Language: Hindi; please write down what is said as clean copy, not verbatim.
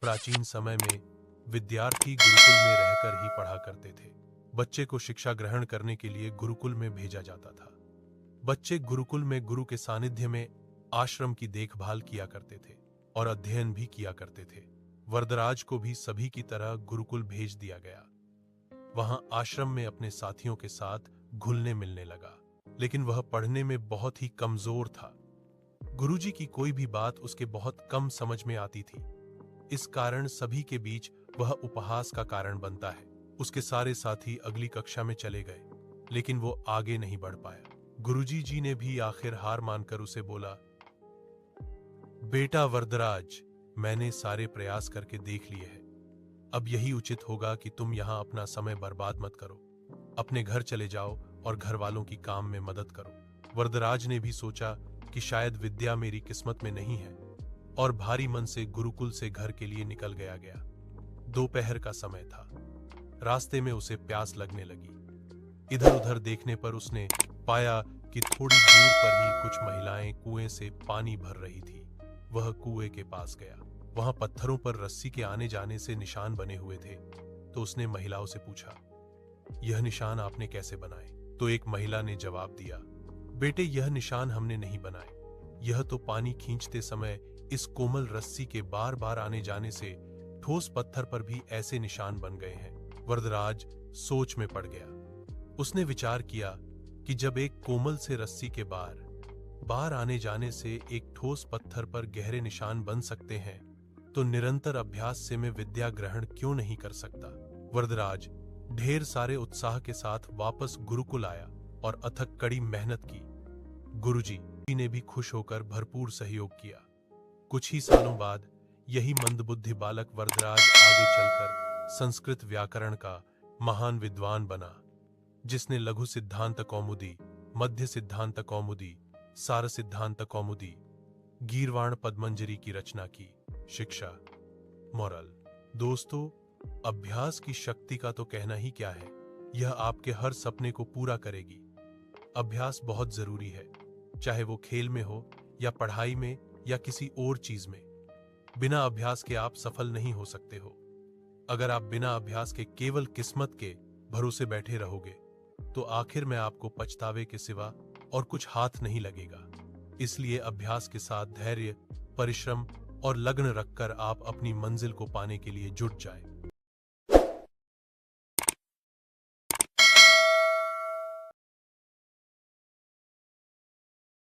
प्राचीन समय में विद्यार्थी गुरुकुल में रहकर ही पढ़ा करते थे। बच्चे को शिक्षा ग्रहण करने के लिए गुरुकुल में भेजा जाता था। बच्चे गुरुकुल में गुरु के सानिध्य में आश्रम की देखभाल किया करते थे और अध्ययन भी किया करते थे। वरदराज को भी सभी की तरह गुरुकुल भेज दिया गया। वहां आश्रम में अपने साथियों के साथ घुलने मिलने लगा, लेकिन वह पढ़ने में बहुत ही कमजोर था। गुरुजी की कोई भी बात उसके बहुत कम समझ में आती थी। इस कारण सभी के बीच वह उपहास का कारण बनता है। उसके सारे साथी अगली कक्षा में चले गए, लेकिन वो आगे नहीं बढ़ पाया। गुरुजी जी ने भी आखिर हार मानकर उसे बोला, बेटा वरदराज, मैंने सारे प्रयास करके देख लिए हैं। अब यही उचित होगा कि तुम यहाँ अपना समय बर्बाद मत करो। अपने घर चले जाओ और घर वालों की काम में मदद करो। वरदराज ने भी सोचा कि शायद विद्या मेरी किस्मत में नहीं है, और भारी मन से गुरुकुल से घर के लिए निकल गया। दोपहर का समय था। रास्ते में उसे प्यास लगने लगी। इधर उधर देखने पर उसने पाया कि थोड़ी दूर पर ही कुछ महिलाएं कुएं से पानी भर रही थी। वह कुएं के पास गया। वहां पत्थरों पर रस्सी के आने जाने से निशान बने हुए थे। तो उसने महिलाओं से पूछा, यह निशान आपने कैसे बनाए? तो एक महिला ने जवाब दिया, बेटे, यह निशान हमने नहीं बनाए। यह तो पानी खींचते समय इस कोमल रस्सी के बार बार आने जाने से ठोस पत्थर पर भी ऐसे निशान बन गए हैं। वरदराज सोच में पड़ गया। उसने विचार किया कि जब एक कोमल से रस्सी के बार बार आने जाने से एक ठोस पत्थर पर गहरे निशान बन सकते हैं, तो निरंतर अभ्यास से मैं विद्या ग्रहण क्यों नहीं कर सकता। वरदराज ढेर सारे उत्साह के साथ वापस गुरुकुल आया और अथक कड़ी मेहनत की। गुरुजी ने भी खुश होकर भरपूर सहयोग किया। कुछ ही सालों बाद यही मंदबुद्धि बालक वरदराज आगे चलकर संस्कृत व्याकरण का महान विद्वान बना, जिसने लघु सिद्धांत कौमुदी, मध्य सिद्धांत कौमुदी, सार सिद्धांत कौमुदी, गीर्वाण पद्मंजरी की रचना की। शिक्षा मोरल, दोस्तों, अभ्यास की शक्ति का तो कहना ही क्या है। यह आपके हर सपने को पूरा करेगी। अभ्यास बहुत जरूरी है, चाहे वो खेल में हो या पढ़ाई में या किसी और चीज में। बिना अभ्यास के आप सफल नहीं हो सकते हो। अगर आप बिना अभ्यास के केवल किस्मत के भरोसे बैठे रहोगे, तो आखिर में आपको पछतावे के सिवा और कुछ हाथ नहीं लगेगा। इसलिए अभ्यास के साथ धैर्य, परिश्रम और लगन रखकर आप अपनी मंजिल को पाने के लिए जुट जाएं।